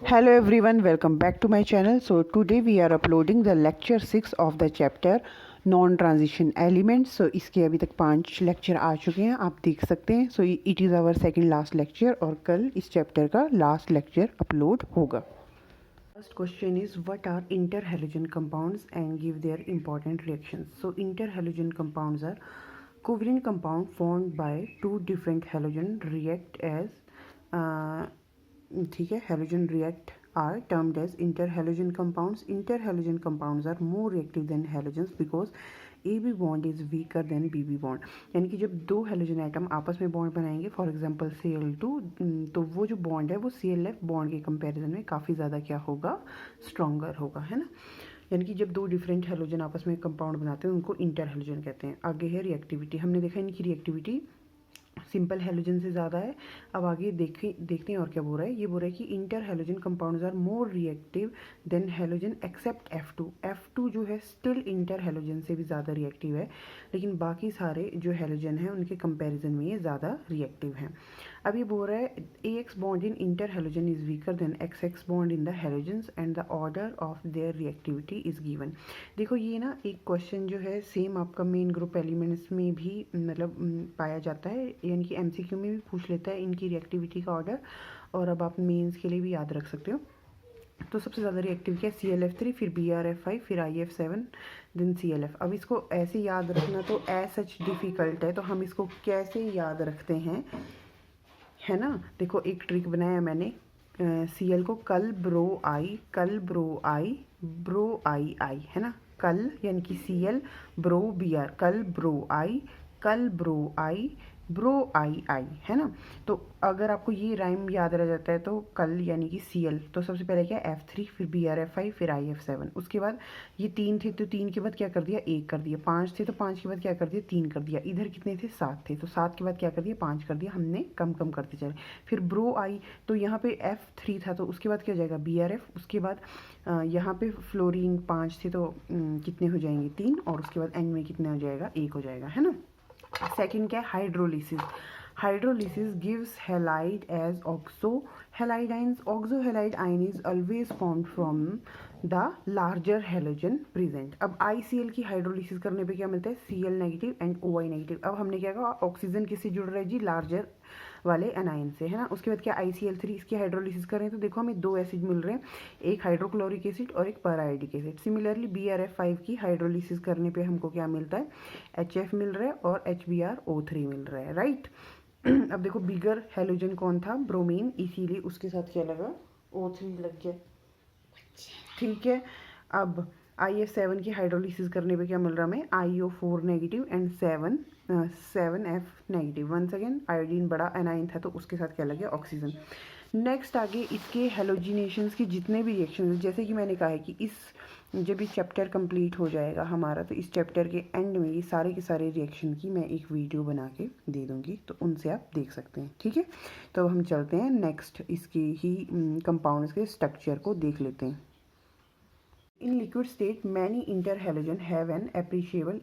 Hello everyone, welcome back to my channel. So today we are uploading the lecture 6 of the chapter non-transition elements. So इसके अभी तक 5 lecture आ चुके हैं, आप देख सकते हैं. So it is our second last lecture और कल इस चैप्टर का लास्ट लेक्चर अपलोड होगा. First question is what are interhalogen compounds and give their important reactions. So interhalogen compounds are covalent compound formed by two different halogen react as ठीक है. halogen react are termed as interhalogen compounds. Interhalogen compounds are more reactive than halogens because AB bond is weaker than BB bond. यानी कि जब दो halogen atom आपस में bond बनाएंगे, for example Cl2, तो वो जो बॉन्ड है वो ClF बॉन्ड के कंपैरिजन में काफ़ी ज़्यादा क्या होगा, स्ट्रॉन्गर होगा, है ना. यानी कि जब दो डिफरेंट हेलोजन आपस में कंपाउंड बनाते हैं उनको इंटर हेलोजन कहते हैं. आगे है रिएक्टिविटी. हमने देखा इनकी रिएक्टिविटी सिंपल हेलोजन से ज़्यादा है. अब आगे देखते हैं और क्या बोल रहा है. ये बोल रहा है कि inter halogen compounds are more reactive than halogen except F2. F2 जो है स्टिल इंटर हेलोजन से भी ज़्यादा रिएक्टिव है, लेकिन बाकी सारे जो हेलोजन हैं उनके कंपैरिजन में ये ज़्यादा रिएक्टिव हैं. अब ये बोल रहा है AX bond in inter halogen is weaker then XX bond in the halogens and the order of their reactivity is given. देखो ये ना एक क्वेश्चन जो है सेम आपका मेन ग्रुप एलिमेंट्स में भी मतलब पाया जाता है, यानी कि MCQ में भी पूछ लेता है इनकी रिएक्टिविटी का ऑर्डर, और अब आप मेंस के लिए भी याद रख सकते हो. तो सबसे ज़्यादा रिएक्टिव क्या है, ClF3, फिर BrF5, फिर IF7, देन ClF. अब इसको ऐसे याद रखना तो सच डिफ़िकल्ट है, तो हम इसको कैसे याद रखते हैं, है ना. देखो एक ट्रिक बनाया मैंने. Cl को कल ब्रो आई है ना. कल यानी कि Cl ब्रो Br, कल ब्रो आई ब्रो आई है ना. तो अगर आपको ये राइम याद रह जाता है तो कल यानी कि Cl, तो सबसे पहले क्या F3, फिर BrF5, फिर IF7. उसके बाद ये 3 थे तो 3 के बाद क्या कर दिया, 1 कर दिया. 5 थे तो 5 के बाद क्या कर दिया, 3 कर दिया. इधर कितने थे, 7 थे, तो 7 के बाद क्या कर दिया, 5 कर दिया. हमने कम करते चले. फिर ब्रो आई, तो यहाँ पे F3 था तो उसके बाद क्या हो जाएगा, BrF. उसके बाद यहाँ पे फ्लोरीन 5 थे तो कितने हो जाएंगे, 3, और उसके बाद एंड में कितना हो जाएगा, 1 हो जाएगा, है ना. सेकेंड क्या है, hydrolysis. Hydrolysis gives halide as oxo halide ions. Oxo halide ion is always formed from the larger halogen present. अब ICl की हाइड्रोलिसिस करने पे क्या मिलता है, Cl negative and OI negative. अब हमने क्या कहा, ऑक्सीजन किससे जुड़ रहा है जी, लार्जर वाले एनाइन से, है ना. उसके बाद क्या ICl3, इसकी हाइड्रोलिसिस कर रहे हैं तो देखो हमें 2 एसिड मिल रहे हैं, एक हाइड्रोक्लोरिक एसिड और एक पैराआयोडिक एसिड. सिमिलरली BrF5 की हाइड्रोलिसिस करने पे हमको क्या मिलता है, HF मिल रहा है और HBrO3 मिल रहा है, राइट. अब देखो बिगर हेलोजन कौन था, ब्रोमीन, इसीलिए उसके साथ क्या लगा, O3 लग गया, ठीक है. अब IF7 की हाइड्रोलिसिस करने पे क्या मिल रहा है हमें, IO4 negative and 7F negative. Once again iodine बड़ा एनाइन था तो उसके साथ क्या लग गया, ऑक्सीजन. नेक्स्ट आगे इसके हेलोजिनेशंस के जितने भी रिएक्शन, जैसे कि मैंने कहा है कि जब ये चैप्टर कंप्लीट हो जाएगा हमारा, तो इस चैप्टर के एंड में ये सारे के सारे रिएक्शन की मैं एक वीडियो बना के दे दूँगी, तो उनसे आप देख सकते हैं, ठीक है. तो हम चलते हैं नेक्स्ट, इसकी ही कंपाउंड्स के स्ट्रक्चर को देख लेते हैं. In liquid state, many interhalogen have an appreciable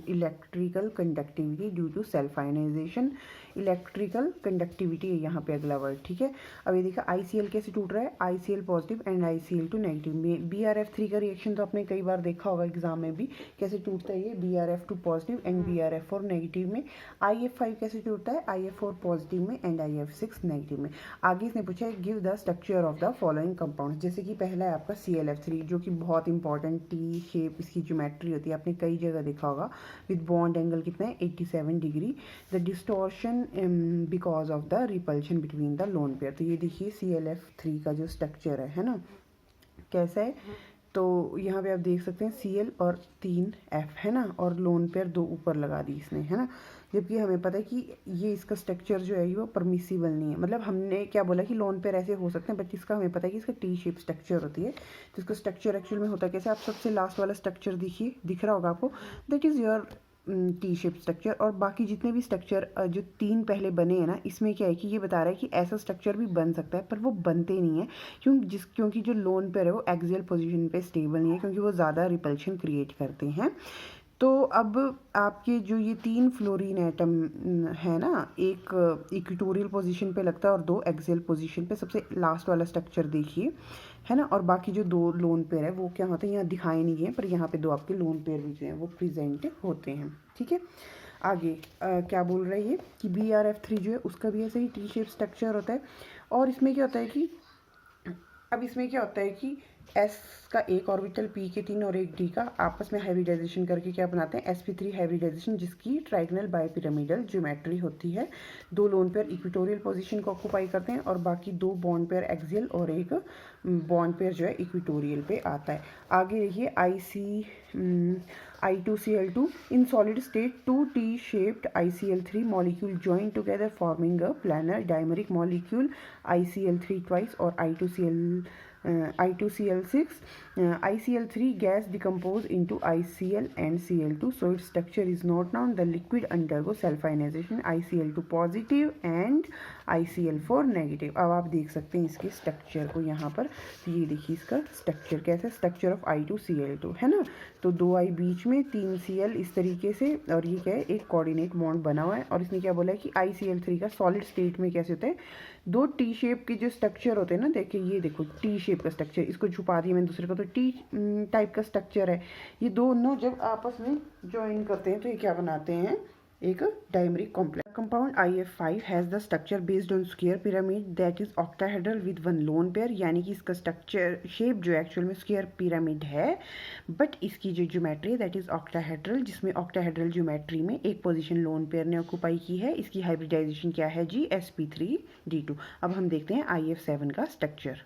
electrical conductivity due to self ionization. Electrical conductivity है यहाँ पे अगला वर्ड, ठीक है. अब ये देखा ICl कैसे टूट रहा है, ICl positive and ICl2 negative में. BrF3 का रिएक्शन तो आपने कई बार देखा होगा एग्जाम में भी, कैसे टूटता है ये, BrF2 positive and BrF4 negative में. IF5 कैसे टूटता है, IF4 पॉजिटिव में एंड IF6 नेगेटिव में. आगे इसने पूछा है give the structure of the following compound. जैसे कि पहला है आपका ClF3, जो कि बहुत इंपॉर्टेंट टी शेप इसकी ज्योमेट्री होती है, आपने कई जगह देखा होगा. विद बॉन्ड एंगल कितना है, 87 degree. The distortion because of the repulsion between the lone pair. तो ये देखिए ClF3 का जो स्ट्रक्चर है ना, कैसा है. तो यहाँ पे आप देख सकते हैं Cl और 3F है ना, और लोन पेयर 2 ऊपर लगा दी इसने, है ना. जबकि हमें पता है कि ये इसका स्ट्रक्चर जो है वो परमिसिबल नहीं है. मतलब हमने क्या बोला कि लोन पेयर ऐसे हो सकते हैं, बट इसका हमें पता है कि इसका टी शेप स्ट्रक्चर होती है. तो इसका स्ट्रक्चर एक्चुअल में होता है कैसे, आप सबसे लास्ट वाला स्ट्रक्चर देखिए, दिख रहा होगा आपको, that is your T shape structure. और बाकी जितने भी स्ट्रक्चर जो 3 पहले बने हैं ना, इसमें क्या है कि ये बता रहा है कि ऐसा स्ट्रक्चर भी बन सकता है, पर वो बनते नहीं है. क्योंकि जो लोन पेयर है वो एक्सियल पोजीशन पे स्टेबल नहीं है, क्योंकि वो ज़्यादा रिपल्शन क्रिएट करते हैं. तो अब आपके जो ये 3 फ्लोरीन एटम है ना, एक इक्वेटोरियल पोजीशन पे लगता है और 2 एक्सियल पोजीशन पे। सबसे लास्ट वाला स्ट्रक्चर देखिए, है ना, और बाकी जो 2 लोन पेयर है वो क्या होते हैं, यहाँ दिखाए नहीं गए, पर यहाँ पे 2 आपके लोन पेयर भी जो हैं वो प्रेजेंट होते हैं। ठीक है, आगे क्या बोल रही है कि BrF3 जो है उसका भी ऐसे ही टी शेप स्ट्रक्चर होता है। और इसमें क्या होता है कि अब इसमें क्या होता है कि S का एक ऑर्बिटल P के 3 और एक D का आपस में हाइब्रिडाइजेशन करके क्या बनाते हैं, sp3 हाइब्रिडाइजेशन, जिसकी ट्राइगोनल बायपिरामिडल ज्योमेट्री होती है। 2 लोन पेयर इक्वेटोरियल पोजीशन को ऑक्यूपाई करते हैं और बाकी 2 बॉन्ड पेयर एक्सियल और एक बॉन्ड पेयर जो है इक्वेटोरियल पे आता है। आगे देखिए I2Cl2 in solid state 2 T-shaped ICl3 molecule join together forming a planar dimeric molecule ICl3 twice or I2Cl6. ICl3 gas decompose into ICl and Cl2, so its structure is not known. The liquid undergo self ionization, ICl2 positive and ICl4 negative. अब आप देख सकते हैं इसके structure को यहाँ पर, तो ये देखिए इसका स्ट्रक्चर कैसा है, स्ट्रक्चर ऑफ I2Cl2 है ना, तो 2 I बीच में 3 Cl इस तरीके से, और ये क्या है, एक कोऑर्डिनेट बॉन्ड बना हुआ है। और इसने क्या बोला है कि ICl3 का सॉलिड स्टेट में कैसे होता है, 2 टी शेप के जो स्ट्रक्चर होते हैं ना, देखिए ये देखो टी शेप का स्ट्रक्चर, इसको छुपा दिया मैंने दूसरे को, तो टी टाइप का स्ट्रक्चर है। ये दोनों जब आपस में ज्वाइन करते हैं तो ये क्या बनाते हैं, एक dimeric complex. Compound IF5 has the structure based on square pyramid that is octahedral with 1 lone pair, यानी कि इसका स्ट्रक्चर शेप जो एक्चुअल में स्क्वायर पिरामिड है, बट इसकी जो ज्योमेट्री है दैट इज ऑक्टाहेड्रल, जिसमें ऑक्टाहेड्रल ज्योमेट्री में एक पोजीशन लोन पेयर ने ऑक्यूपाई की है। इसकी हाइब्रिडाइजेशन क्या है जी, sp3d2। अब हम देखते हैं IF7 का structure.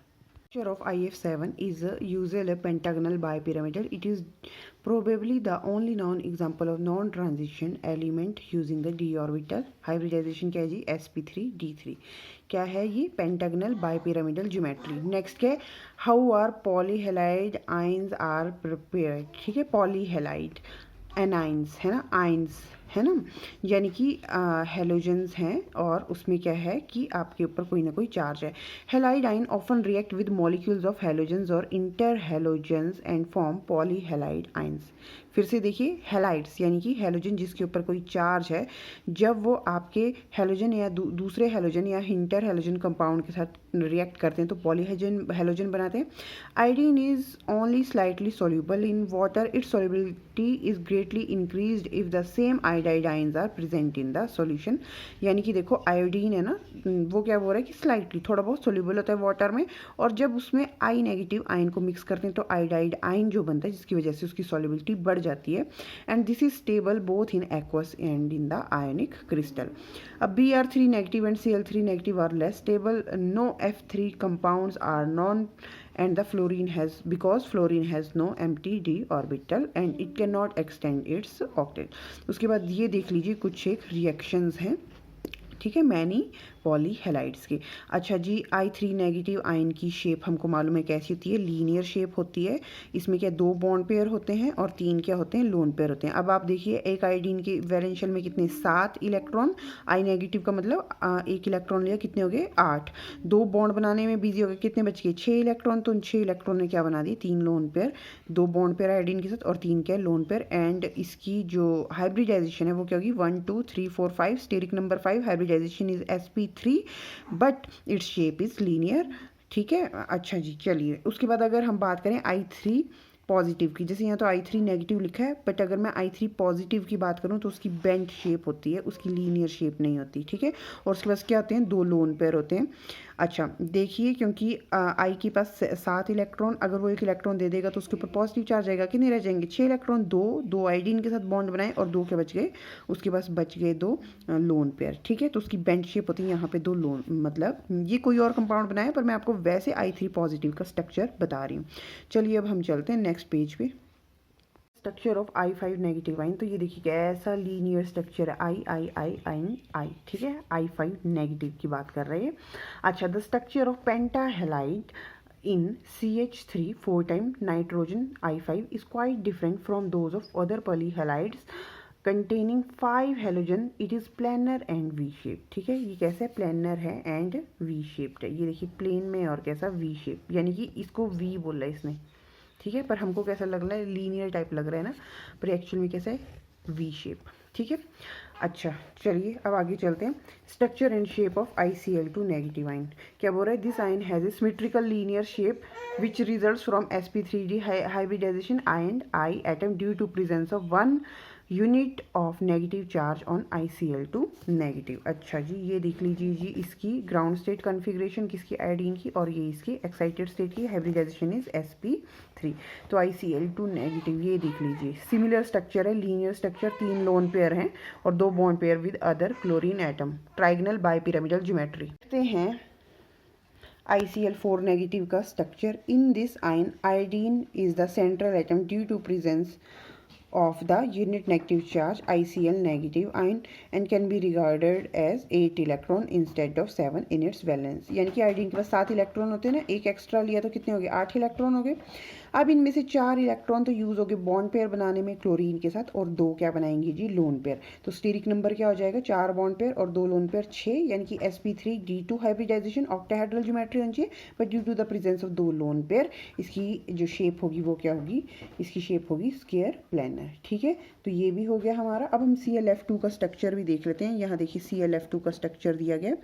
Structure of IF7 is usually a pentagonal bipyramidal. It is probably the only known example of non-transition element using the d orbital. Hybridization क्या है जी, sp3d3। क्या है ये, पेंटागनल बाइपिरामिडल ज्योमेट्री। नेक्स्ट क्या है, how are polyhalide ions are prepared. ठीक है, पॉलीहेलाइड anions है ना, आइंस है ना, यानी कि हेलोजेंस हैं और उसमें क्या है कि आपके ऊपर कोई ना कोई चार्ज है। Halide ion often react with molecules of halogens और inter halogens and form poly halide ions. फिर से देखिए, हेलाइड्स यानी कि हेलोजन जिसके ऊपर कोई चार्ज है, जब वो आपके हेलोजन या दूसरे हेलोजन या इंटर हेलोजन कंपाउंड के साथ रिएक्ट करते हैं तो पॉली हेलोजन बनाते हैं। Iodine is only slightly soluble in water, its solubility is greatly increased if the same iodide ions are present in the solution. यानी कि देखो आयोडीन है ना, वो क्या बोल रहा है कि स्लाइटली थोड़ा बहुत सोल्यूबल होता है वाटर में, और जब उसमें आई नेगेटिव आयन को मिक्स करते हैं तो आयोडाइड आयन जो बनता है, जिसकी वजह से उसकी सोल्यूबिलिटी बढ़ जाती है। And this is stable both in aqueous and in the ionic crystal. अब Br3 negative and Cl3 negative are less stable, no F3 compounds are known, and the fluorine has, because fluorine has no empty d orbital and it cannot extend its octet। उसके बाद ये देख लीजिए कुछ एक reactions हैं, ठीक है, मैनी पॉलीहेलाइड्स के। अच्छा जी, I3 नेगेटिव आयन की शेप हमको मालूम है कैसी होती है, लीनियर शेप होती है। इसमें क्या 2 बॉन्ड पेयर होते हैं और 3 क्या होते हैं, लोन पेयर होते हैं। अब आप देखिए, एक आयोडीन के वैलेंशियल में कितने, 7 इलेक्ट्रॉन, आई नेगेटिव का मतलब 1 इलेक्ट्रॉन लिया, कितने हो गए, 8। 2 बॉन्ड बनाने में बिजी हो गए, कितने बच गए, 6 इलेक्ट्रॉन। तो उन 6 इलेक्ट्रॉन ने क्या बना दिए, 3 loan pair, 2 bond pair iodine के साथ और 3 क्या लोन पेयर। एंड इसकी जो हाइब्रिडाइजेशन है वो क्या होगी, 1 2 3 4 5, steric number 5, hybridization is sp3 but its shape is linear. ठीक है, अच्छा जी, चलिए उसके बाद अगर हम बात करें I3 पॉजिटिव की, जैसे यहाँ तो I3 नेगेटिव लिखा है, बट अगर मैं I3 पॉजिटिव की बात करूँ तो उसकी बेंट शेप होती है, उसकी लीनियर शेप नहीं होती। ठीक है, और उसके पास क्या होते हैं, 2 लोन पेयर होते हैं। अच्छा देखिए, क्योंकि आई के पास 7 इलेक्ट्रॉन, अगर वो 1 इलेक्ट्रॉन दे देगा तो उसके ऊपर पॉजिटिव चार्ज आएगा, कितने रह जाएंगे, 6 इलेक्ट्रॉन, 2 आयोडीन के साथ बॉन्ड बनाए और 2 के बच गए, उसके पास बच गए 2 लोन पेयर। ठीक है, तो उसकी बेंट शेप होती है यहाँ पे 2 लोन, मतलब ये कोई और कंपाउंड बनाया, पर मैं आपको वैसे I3 पॉजिटिव का स्ट्रक्चर बता रही हूँ। चलिए अब हम चलते हैं नेक्स्ट पेज पे, structure of I5 negative ion. तो ये देखिए कैसा लीनियर स्ट्रक्चर है, आई। ठीक है, I5 नेगेटिव की बात कर रहे हैं। अच्छा, the structure of pentahalide in CH3 4 times nitrogen I5 is quite different from those of other polyhalides containing 5 halogen. It is planar and V shaped। ठीक है, ये कैसे planar है and V shaped है, ये देखिए प्लेन में और कैसा V shape, यानी कि इसको V बोला है इसने, ठीक है, पर हमको कैसा लग रहा है, लीनियर टाइप लग रहा है ना, पर एक्चुअल में कैसा है, वी शेप। ठीक है, अच्छा चलिए अब आगे चलते हैं। Structure and shape of ICl2 negative ion, क्या बोल रहा है, this ion has a symmetrical linear shape which results from sp3d hybridization and I atom due to presence of one unit of negative charge on ICl2 negative. अच्छा जी, ये देख लीजिए जी, इसकी ground state configuration किसकी, आयोडीन की, और ये इसकी एक्साइटेड स्टेट की, हाइब्रिडाइजेशन इज sp3। तो ICl2 नेगेटिव, ये देख लीजिए सिमिलर स्ट्रक्चर है, लीनियर स्ट्रक्चर, 3 लोन पेयर हैं और 2 bond pair with other chlorine atom, trigonal bipyramidal geometry. देखते हैं ICl4 नेगेटिव का structure. In this ion iodine is the central atom due to presence of the unit negative charge ICl negative ion and can be regarded as 8 electron instead of 7 in its valence। यानी कि iodine के पास 7 electron होते हैं ना, एक extra लिया तो कितने हो गए, 8 इलेक्ट्रॉन हो गए। अब इनमें से 4 इलेक्ट्रॉन तो यूज़ हो गए बॉन्ड पेयर बनाने में क्लोरीन के साथ, और 2 क्या बनाएंगे जी, लोन पेयर। तो स्टीरिक नंबर क्या हो जाएगा, 4 बॉन्ड पेयर और 2 लोन पेयर 6, यानी कि sp3d2 हाइब्रिडाइजेशन ऑक्टाहेड्रल ज्योमेट्री होनी चाहिए, but due to the presence of 2 lone pair इसकी जो शेप होगी वो क्या होगी, इसकी शेप होगी स्क्वायर प्लेनर। ठीक है, तो ये भी हो गया हमारा। अब हम ClF2 का स्ट्रक्चर भी देख लेते हैं। यहाँ देखिए ClF2 का स्ट्रक्चर दिया गया,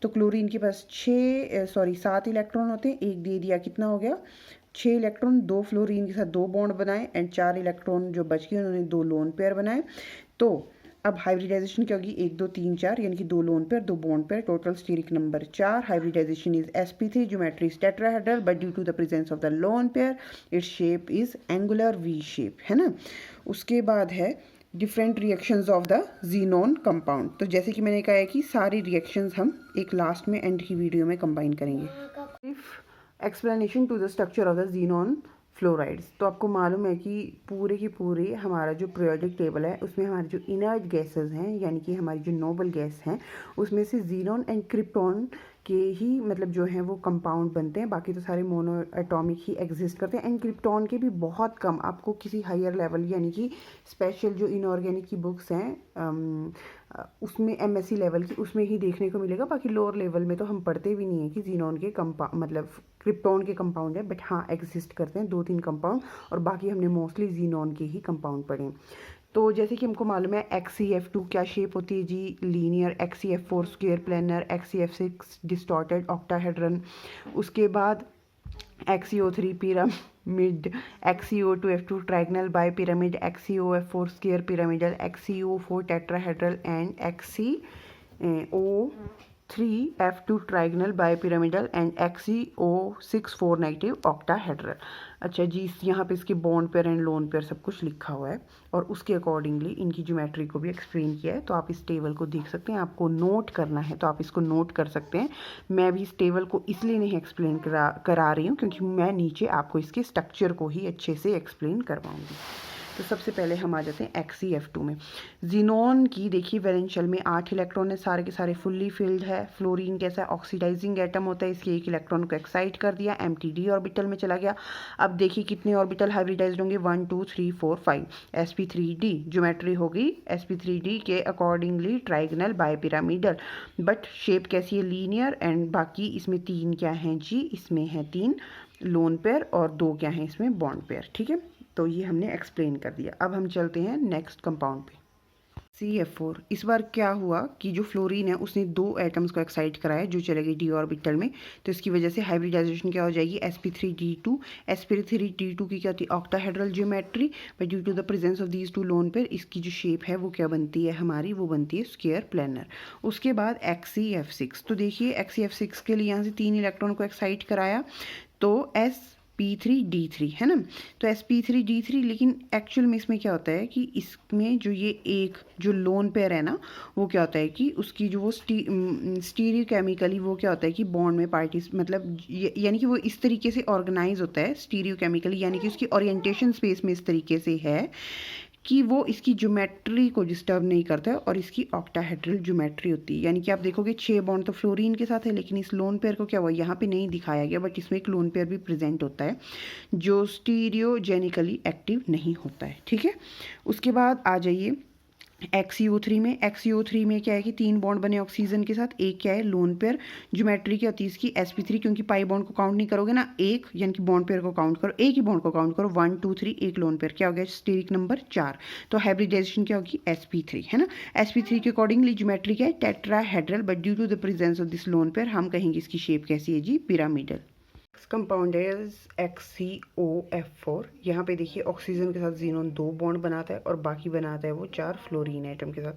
तो क्लोरीन के पास 7 इलेक्ट्रॉन होते हैं, एक दे दिया, कितना हो गया, 6 इलेक्ट्रॉन, 2 फ्लोरीन के साथ 2 बॉन्ड बनाए एंड 4 इलेक्ट्रॉन जो बच गए उन्होंने 2 लोन पेयर बनाए। तो अब हाइब्रिडाइजेशन क्या होगी, 1 2 3 4, यानी कि 2 lone pair 2 bond pair, total steric number 4। Hybridization is sp3, geometry is tetrahedral, but due to the presence of the lone pair its shape is angular V shape, है ना। उसके बाद है different reactions of the xenon compound. तो जैसे कि मैंने कहा है कि सारी रिएक्शंस हम एक लास्ट में एंड की वीडियो में कंबाइन करेंगे। Explanation to the structure of the xenon fluorides. तो आपको मालूम है कि पूरे की पूरे हमारा जो पीरियोडिक टेबल है उसमें हमारे जो इनर्ट गैसेस हैं, यानी कि हमारी जो नोबल गैस हैं, उसमें से जीनोन एंड क्रिप्टॉन के ही मतलब जो हैं वो कंपाउंड बनते हैं, बाकी तो सारे मोनो एटॉमिक ही एग्जिस्ट करते हैं। एंड क्रिप्टॉन के भी बहुत कम, आपको किसी हायर लेवल यानी कि स्पेशल जो इनऑर्गेनिक की बुक्स हैं उसमें MSc लेवल की उसमें ही देखने को मिलेगा, बाकी लोअर लेवल में तो हम पढ़ते भी नहीं है कि जीनोन के मतलब क्रिप्टॉन के कंपाउंड है, बट हाँ एग्जिस्ट करते हैं 2-3 कंपाउंड, और बाकी हमने मोस्टली जीनोन के ही कंपाउंड पढ़े। तो जैसे कि हमको मालूम है XCF2 क्या शेप होती है जी, linear, XCF4 square planar, XCF6 distorted octahedron, उसके बाद XCO3 pyramid, XCO2F2 trigonal bipyramid, XCOF4 square pyramidal, XCO4 tetrahedral and XCO3F2 trigonal bipyramidal and XCO6 negative octahedral. अच्छा जी, यहाँ पे इसके bond pair and lone pair सब कुछ लिखा हुआ है और उसके अकॉर्डिंगली इनकी ज्योमेट्री को भी एक्सप्लेन किया है। तो आप इस टेबल को देख सकते हैं, आपको नोट करना है तो आप इसको नोट कर सकते हैं। मैं भी इस टेबल को इसलिए नहीं एक्सप्लेन करा रही हूँ क्योंकि मैं नीचे आपको इसके स्ट्रक्चर को ही अच्छे से एक्सप्लेन करवाऊँगी। तो सबसे पहले हम आ जाते हैं XCF2 में। जीनोन की देखिए वैलेंशियल में 8 इलेक्ट्रॉन है, सारे के सारे फुल्ली फिल्ड है। फ्लोरीन कैसा है, ऑक्सीडाइजिंग एटम होता है, इसके 1 इलेक्ट्रॉन को एक्साइट कर दिया, MTD ऑर्बिटल में चला गया। अब देखिए कितने ऑर्बिटल हाइब्रिडाइज्ड होंगे, 1 2 3 4 5। sp3d ज्योमेट्री होगी sp3d के accordingly trigonal bipyramidal, but shape कैसी है, लीनियर। एंड बाकी इसमें 3 क्या हैं जी, इसमें है 3 लोन पेयर और 2 क्या हैं इसमें बॉन्ड पेयर। ठीक है, तो ये हमने एक्सप्लेन कर दिया। अब हम चलते हैं नेक्स्ट कंपाउंड पे, CF4। इस बार क्या हुआ कि जो फ्लोरीन है उसने 2 एटम्स को एक्साइट कराया जो चले गए d ऑर्बिटल में, तो इसकी वजह से हाइब्रिडाइजेशन क्या हो जाएगी, sp3d2। sp3d2 की क्या होती है, octahedral geometry, but due to the presence of these 2 lone pair इसकी जो शेप है वो क्या बनती है हमारी, वो बनती है स्क्वायर प्लेनर। उसके बाद XCF6। तो देखिए XCF6 के लिए यहाँ से 3 इलेक्ट्रॉन को एक्साइट कराया, तो sp3d3 है ना। तो sp3d3, लेकिन एक्चुअल में इसमें क्या होता है कि इसमें जो ये एक जो लोन पेयर है ना, वो क्या होता है कि उसकी जो वो स्टीरियो केमिकली वो क्या होता है कि बॉन्ड में पार्टिस मतलब यानी कि वो इस तरीके से ऑर्गेनाइज होता है स्टीरियो केमिकली, यानी कि उसकी ओरिएंटेशन स्पेस में इस तरीके से है कि वो इसकी ज्योमेट्री को डिस्टर्ब नहीं करता है और इसकी ऑक्टाहेड्रल ज्योमेट्री होती है। यानी कि आप देखोगे 6 बॉन्ड तो फ्लोरीन के साथ है, लेकिन इस लोन पेयर को क्या हुआ, यहाँ पे नहीं दिखाया गया, बट इसमें एक लोन पेयर भी प्रेजेंट होता है जो स्टीरियोजेनिकली एक्टिव नहीं होता है। ठीक है, उसके बाद आ जाइए XCO3 में क्या है कि 3 बॉन्ड बने ऑक्सीजन के साथ, एक क्या है लोन पेयर, ज्योमेट्री क्या होती है इसकी sp3, क्योंकि पाई बॉन्ड को काउंट नहीं करोगे ना, एक यानी कि बॉन्ड पेयर को काउंट करो, एक ही बॉन्ड को काउंट करो, 1 2 3, एक लोन पेयर, क्या हो गया स्टेरिक नंबर 4। तो हाइब्रिडाइजेशन क्या होगी sp3, है ना। sp3 के अकॉर्डिंगली ज्योमेट्री क्या है tetrahedral, but due to the presence of this lone pair हम कहेंगे इसकी शेप कैसी है जी, पिरामिडल। कंपाउंड है XCOF4। यहाँ पे देखिए ऑक्सीजन के साथ जीनोन 2 बॉन्ड बनाता है और बाकी बनाता है वो 4 फ्लोरीन एटम के साथ।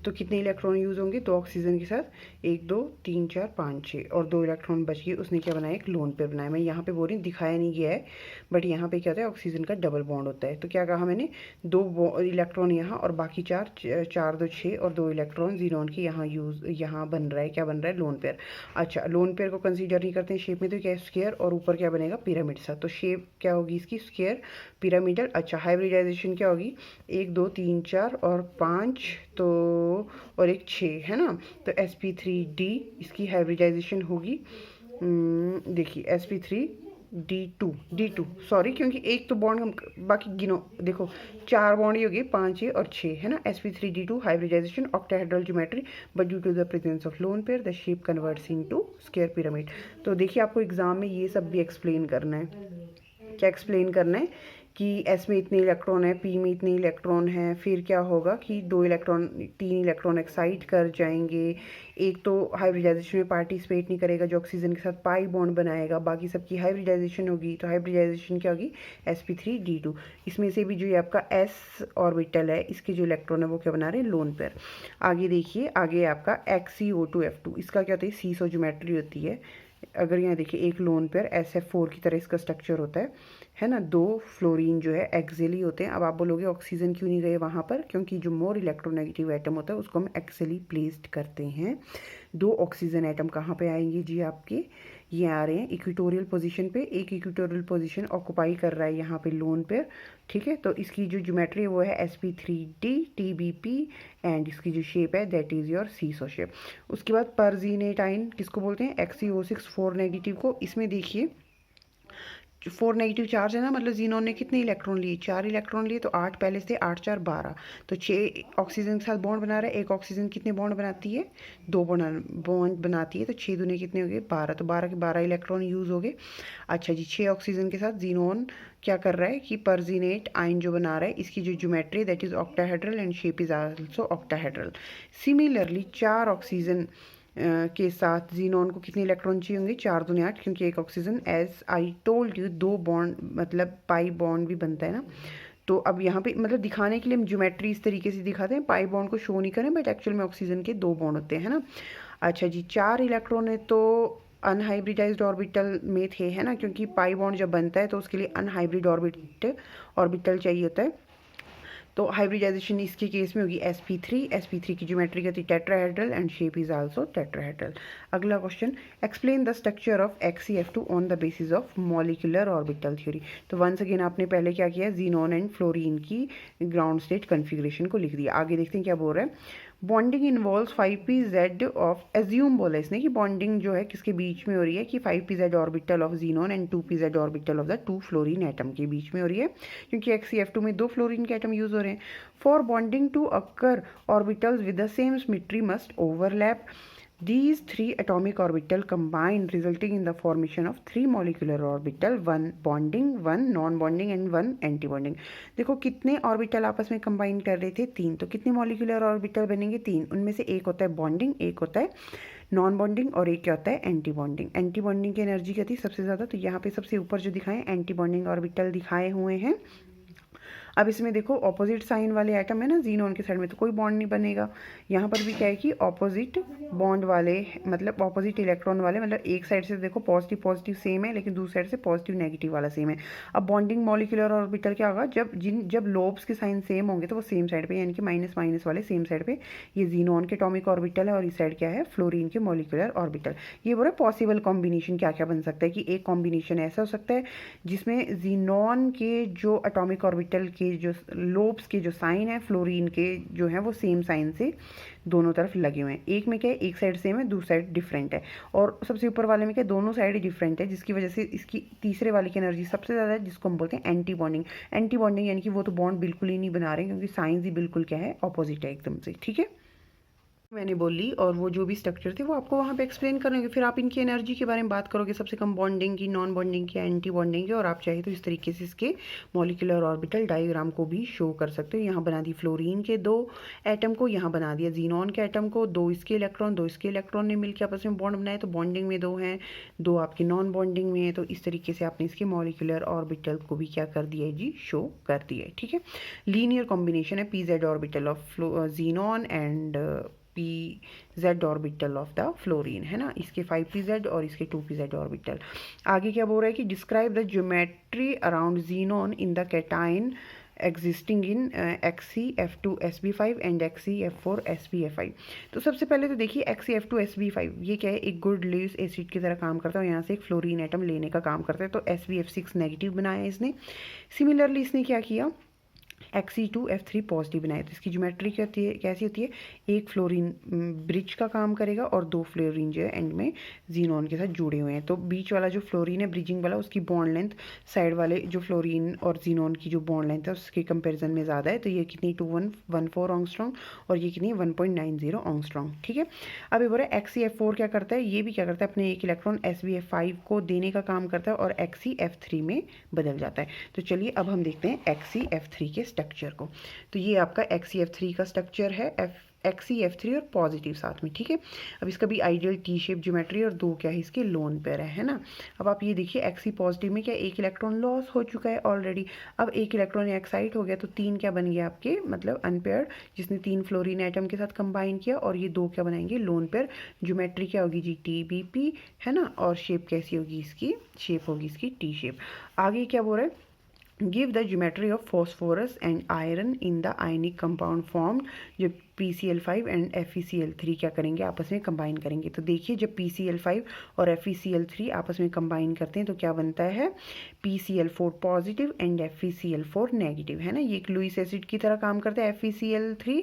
तो कितने इलेक्ट्रॉन यूज़ होंगे, 2 ऑक्सीजन के साथ, 1 2 3 4 5 6, और 2 इलेक्ट्रॉन बच गए, उसने क्या बनाया, एक लोन पेयर बनाया। मैं यहाँ पे बोल रही हूँ दिखाया नहीं गया है, बट यहाँ पे क्या होता है ऑक्सीजन का डबल बॉन्ड होता है। तो क्या कहा मैंने, 2 इलेक्ट्रॉन यहाँ और बाकी 4 4 2 6 और 2 इलेक्ट्रॉन जीनोन के यहाँ बन रहा है, क्या बन रहा है, लोन पेयर। अच्छा, लोन पेयर को कंसीडर नहीं करते हैं शेप में, तो क्या है स्क्वायर, और ऊपर क्या बनेगा पिरामिड सा, तो शेप क्या होगी इसकी, स्क्वायर पिरामिडल। अच्छा, हाइब्रिडाइजेशन क्या होगी, 1 2 3 4 और 5, तो और एक 6, है ना। तो sp3d इसकी हाइब्रिडाइजेशन होगी, देखिए sp3d2 सॉरी, क्योंकि एक तो बॉन्ड हम बाकी गिनो, देखो 4 बॉन्ड ही हो गए, 5 है और 6, है ना। sp3d2 hybridization octahedral geometry, but due to the presence of lone pair the shape converts into square pyramid. तो देखिए आपको एग्जाम में ये सब भी एक्सप्लेन करना है। क्या एक्सप्लेन करना है कि S में इतने इलेक्ट्रॉन है, P में इतने इलेक्ट्रॉन है, फिर क्या होगा कि 3 इलेक्ट्रॉन एक्साइट कर जाएंगे, एक तो हाइब्रिडाइजेशन में पार्टिसिपेट नहीं करेगा जो ऑक्सीजन के साथ पाई बॉन्ड बनाएगा, बाकी सबकी हाइब्रिडाइजेशन होगी। तो हाइब्रिडाइजेशन क्या होगी, sp3d2। इसमें से भी जो ये आपका s ऑर्बिटल है, इसके जो इलेक्ट्रॉन है वो क्या बना रहे हैं, लोन पेयर। आगे देखिए, आगे आपका XCO2F2, इसका क्या होता है, सीसो ज्योमेट्री होती है। अगर यहाँ देखिए एक लोन पेयर SF4 की तरह इसका स्ट्रक्चर होता है ना। 2 फ्लोरीन जो है एक्सेली होते हैं। अब आप बोलोगे ऑक्सीजन क्यों नहीं गए वहाँ पर, क्योंकि जो मोर इलेक्ट्रोनेगेटिव एटम होता है उसको हम एक्सेली प्लेस्ड करते हैं। 2 ऑक्सीजन एटम कहाँ पे आएंगे जी आपके, ये आ रहे हैं इक्वेटोरियल पोजीशन पे, एक इक्वेटोरियल पोजीशन ऑक्युपाई कर रहा है यहाँ पे लोन पेयर, ठीक है। तो इसकी जो ज्योमेट्री है वो है sp3d tbp, एंड इसकी जो शेप है that is your seesaw shape. उसके बाद परजीनेटाइन किसको बोलते हैं, XeO6 4 नेगेटिव को। इसमें देखिए 4 नेगेटिव चार्ज है ना, मतलब जीनोन ने कितने इलेक्ट्रॉन लिए, 4 इलेक्ट्रॉन लिए, तो 8 पहले से, 8 4 12, तो 6 ऑक्सीजन के साथ बॉन्ड बना रहा है। एक ऑक्सीजन कितने बॉन्ड बनाती है, 2 बॉन्ड बनाती है, तो 6 दूने कितने हो गए, 12, तो 12 के 12 इलेक्ट्रॉन यूज़ हो गए। अच्छा जी, 6 ऑक्सीजन के साथ जीनोन क्या कर रहा है कि परजीनेट आइन जो बना रहा है, इसकी जो geometry that is octahedral and shape is also octahedral. Similarly 4 oxygen के साथ जीनोन को कितने इलेक्ट्रॉन चाहिए होंगे, 4 दूनी 8, क्योंकि एक oxygen as I told you 2 bond मतलब पाई बॉन्ड भी बनता है ना। तो अब यहाँ पे मतलब दिखाने के लिए हम ज्योमेट्री इस तरीके से दिखाते हैं, पाई बॉन्ड को शो नहीं करें, बट एक्चुअल में ऑक्सीजन के 2 बॉन्ड होते हैं ना। अच्छा जी, 4 इलेक्ट्रॉन है तो अनहाइब्रिडाइज्ड ऑर्बिटल में थे, है ना, क्योंकि पाई बॉन्ड जब बनता है तो उसके लिए अनहाइब्रिड ऑर्बिटल चाहिए होता है। तो हाइब्रिडाइजेशन इसके केस में होगी sp3 की ज्योमेट्री कहती है tetrahedral and shape is also tetrahedral. अगला question, explain the structure of XeF2 on the basis of molecular orbital theory. तो वंस अगेन आपने पहले क्या किया, जीनोन एंड फ्लोरीन की ग्राउंड स्टेट कन्फिग्रेशन को लिख दिया। आगे देखते हैं क्या बोल रहा है, bonding involves 5pz of, assume बोला इसने कि बॉन्डिंग जो है किसके बीच में हो रही है, कि 5pz orbital of xenon and 2pz orbital of the 2 fluorine atom के बीच में हो रही है, क्योंकि XeF2 में 2 फ्लोरीन के एटम यूज हो रहे हैं। For bonding to occur orbitals with the same symmetry must overlap these 3 atomic orbital combine resulting in the formation of 3 molecular orbital, 1 bonding, 1 non-bonding and 1 anti-bonding। देखो कितने ऑर्बिटल आपस में combine कर रहे थे, 3, तो कितने मॉलिक्यूलर ऑर्बिटल बनेंगे, 3, उनमें से एक होता है बॉन्डिंग, एक होता है नॉन बॉन्डिंग और एक क्या होता है एंटी बॉन्डिंग। एंटी बॉन्डिंग की एनर्जी क्या थी सबसे ज़्यादा, तो यहाँ पे सबसे ऊपर जो दिखाए एंटी बॉन्डिंग ऑर्बिटल दिखाए हुए हैं। अब इसमें देखो ऑपोजिट साइन वाले एटम है ना जीनोन के साइड में, तो कोई बॉन्ड नहीं बनेगा। यहाँ पर भी क्या है कि ऑपोजिट बॉन्ड वाले मतलब ऑपोजिट इलेक्ट्रॉन वाले, मतलब एक साइड से देखो पॉजिटिव पॉजिटिव सेम है, लेकिन दूसरी साइड से पॉजिटिव नेगेटिव वाला सेम है। अब बॉन्डिंग मॉलिक्यूलर ऑर्बिटल क्या होगा, जब लोब्स के साइन सेम होंगे तो वो सेम साइड पे, यानी कि माइनस माइनस वाले सेम साइड पे, ये जीनोन के एटॉमिक ऑर्बिटल है और इस साइड क्या है फ्लोरीन के मॉलिक्यूलर ऑर्बिटल। ये बोल रहा पॉसिबल कॉम्बिनेशन क्या क्या बन सकता है, कि एक कॉम्बिनेशन ऐसा हो सकता है जिसमें जीनोन के जो एटॉमिक ऑर्बिटल के इसके जो लोब्स के जो साइन है फ्लोरीन के जो है वो सेम साइन से दोनों तरफ लगे हुए हैं। एक में क्या है, एक साइड सेम है, दूसरी साइड डिफरेंट है, और सबसे ऊपर वाले में क्या दोनों साइड डिफरेंट है, जिसकी वजह से इसकी तीसरे वाले की एनर्जी सबसे ज़्यादा है, जिसको हम बोलते हैं एंटी बॉन्डिंग। एंटी बॉन्डिंग यानी कि वो तो बॉन्ड बिल्कुल ही नहीं बना रहे क्योंकि साइंस ही बिल्कुल क्या है, ऑपोजिट है एकदम से। ठीक है, मैंने बोल ली, और वो जो भी स्ट्रक्चर थे वो आपको वहाँ पे एक्सप्लेन करेंगे। फिर आप इनकी एनर्जी के बारे में बात करोगे, सबसे कम बॉन्डिंग की, नॉन बॉन्डिंग की, एंटी बॉन्डिंग की, और आप चाहे तो इस तरीके से इसके मॉलिक्यूलर ऑर्बिटल डायग्राम को भी शो कर सकते हो। यहाँ बना दी फ्लोरीन के 2 एटम को, यहाँ बना दिया जीनॉन के एटम को, 2 इसके इलेक्ट्रॉन 2 इसके इलेक्ट्रॉन ने मिलकर आपस में बॉन्ड बनाए, तो बॉन्डिंग में 2 हैं, 2 आपके नॉन बॉन्डिंग में है। तो इस तरीके से आपने इसके मॉलिक्यूलर ऑर्बिटल को भी क्या कर दिया है जी, शो कर दिया है। ठीक है, लीनियर कॉम्बिनेशन है P Z orbital of xenon and P Z orbital of the fluorine, है ना, इसके 5pz और इसके 2pz ऑर्बिटल। आगे क्या बोल रहा है कि describe the geometry around xenon in the cation existing in XeF2sb5 and XeF4sbf5। तो सबसे पहले तो देखिए XeF2sb5 ये क्या है, एक गुड लुईस एसिड की तरह काम करता है, और यहाँ से एक फ्लोरीन एटम लेने का काम करता है, तो SbF6 नेगेटिव बनाया है इसने। सिमिलरली इसने क्या किया, Xe2F3 पॉजिटिव बनाए, तो इसकी ज्योमेट्री कैसी होती है, एक फ्लोरीन ब्रिज का काम करेगा और 2 फ्लोरीन जो है एंड में जीनॉन के साथ जुड़े हुए हैं। तो बीच वाला जो फ्लोरीन है ब्रिजिंग वाला, उसकी बॉन्ड लेंथ साइड वाले जो फ्लोरीन और जीनॉन की जो बॉन्ड लेंथ है उसके कंपैरिजन में ज़्यादा है, तो ये कितनी 2114 ऑंगस्ट्रॉन्ग और ये कितनी 1.90 ऑंगस्ट्रॉन्ग। ठीक है, अब ये बोल रहा है XeF4 क्या करता है, ये भी क्या करता है, अपने एक इलेक्ट्रॉन SbF5 को देने का काम करता है और XeF3 में बदल जाता है। तो चलिए अब हम देखते हैं XeF3 के स्ट्रक्चर को। तो ये आपका XeF3 का स्ट्रक्चर है, XeF3 और पॉजिटिव साथ में। ठीक है, अब इसका भी आइडियल टी शेप ज्योमेट्री और 2 क्या है इसके लोन पेयर है ना। अब आप ये देखिए Xe पॉजिटिव में क्या एक इलेक्ट्रॉन लॉस हो चुका है ऑलरेडी, अब एक इलेक्ट्रॉन एक्साइट हो गया, तो 3 क्या बन गया आपके, मतलब अनपेयर्ड, जिसने 3 फ्लोरीन एटम के साथ कंबाइन किया, और ये 2 क्या बनाएंगे, लोन पेयर। ज्योमेट्री क्या होगी जी, TBP, है ना, और शेप कैसी होगी इसकी, शेप होगी इसकी टी शेप। आगे क्या बोल रहा है, give the geometry of phosphorus and iron in the ionic compound formed, जो PCl5 एंड FeCl3 क्या करेंगे, आपस में कंबाइन करेंगे। तो देखिए जब PCl5 और FeCl3 आपस में कंबाइन करते हैं तो क्या बनता है, PCl4 positive and FeCl4 negative, है ना। ये एक लुईस एसिड की तरह काम करता है, FeCl3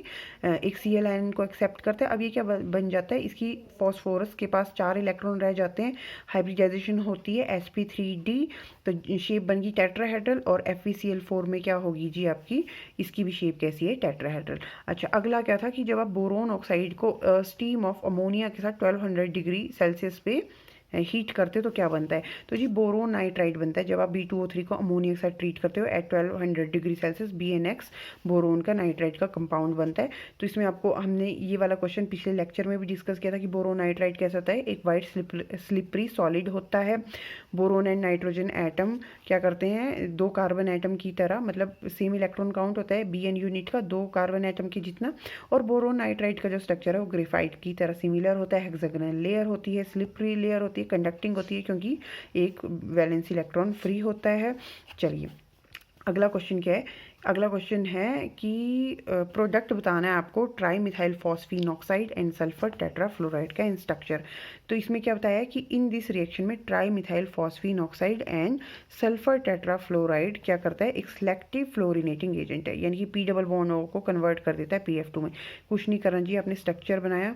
एक Cl आयन को एक्सेप्ट करता है। अब ये क्या बन जाता है, इसकी फॉस्फोरस के पास 4 इलेक्ट्रॉन रह जाते हैं, हाइब्रिडाइजेशन होती है sp3d, तो शेप बन गई टेट्राहेड्रल, और FeCl4 में क्या होगी जी आपकी, इसकी भी शेप कैसी है, टेट्राहेड्रल। अच्छा, अगला क्या था कि जब आप बोरोन ऑक्साइड को स्टीम ऑफ अमोनिया के साथ 1200 डिग्री सेल्सियस पे हीट करते हो तो क्या बनता है, तो जी बोरोन नाइट्राइड बनता है। जब आप B2O3 को अमोनिया के साथ ट्रीट करते हो at 1200 degree Celsius, BnX boron का नाइट्राइड का कंपाउंड बनता है। तो इसमें आपको हमने ये वाला क्वेश्चन पिछले लेक्चर में भी डिस्कस किया था कि बोरोन नाइट्राइड कैसा होता है, एक वाइट स्लिपरी सॉलिड होता है। बोरोन एंड नाइट्रोजन एटम क्या करते हैं, 2 कार्बन एटम की तरह, मतलब सेम इलेक्ट्रॉन काउंट होता है Bn यूनिट का 2 कार्बन एटम के जितना, और बोरोन नाइट्राइड का जो स्ट्रक्चर है वो ग्रेफाइट की तरह सिमिलर होता है, हेक्सागोनल लेयर होती है, स्लिपरी लेयर होती है, कंडक्टिंग होती है क्योंकि एक वैलेंस इलेक्ट्रॉन फ्री होता है। चलिए अगला क्वेश्चन क्या है, अगला क्वेश्चन है कि प्रोडक्ट बताना है आपको tri methyl phosphine oxide and sulphur tetrafluoride का इन स्ट्रक्चर। तो इसमें क्या बताया है कि इन दिस रिएक्शन में tri methyl phosphine oxide and sulphur tetrafluoride क्या करता है, एक सिलेक्टिव फ्लोरिनेटिंग एजेंट है, यानी कि P डबल बॉन्ड O को कन्वर्ट कर देता है PF2 में। कुछ नहीं करना जी, आपने स्ट्रक्चर बनाया,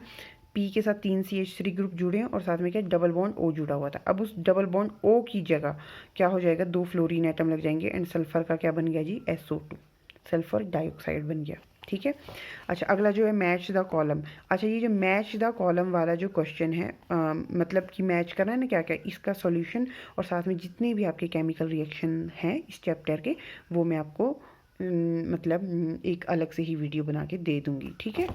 P के साथ 3 CH3 ग्रुप जुड़े हैं और साथ में क्या डबल बॉन्ड O जुड़ा हुआ था। अब उस डबल बॉन्ड O की जगह क्या हो जाएगा, 2 फ्लोरीन एटम लग जाएंगे एंड सल्फर का क्या बन गया जी, SO2, सल्फर डाइऑक्साइड बन गया। ठीक है, अच्छा अगला जो है मैच द कॉलम। अच्छा ये जो मैच द कॉलम वाला जो क्वेश्चन है, मतलब कि मैच करना है ना क्या क्या, इसका सॉल्यूशन और साथ में जितने भी आपके केमिकल रिएक्शन हैं इस चैप्टर के, वो मैं आपको मतलब एक अलग से ही वीडियो बना के दे दूँगी। ठीक है।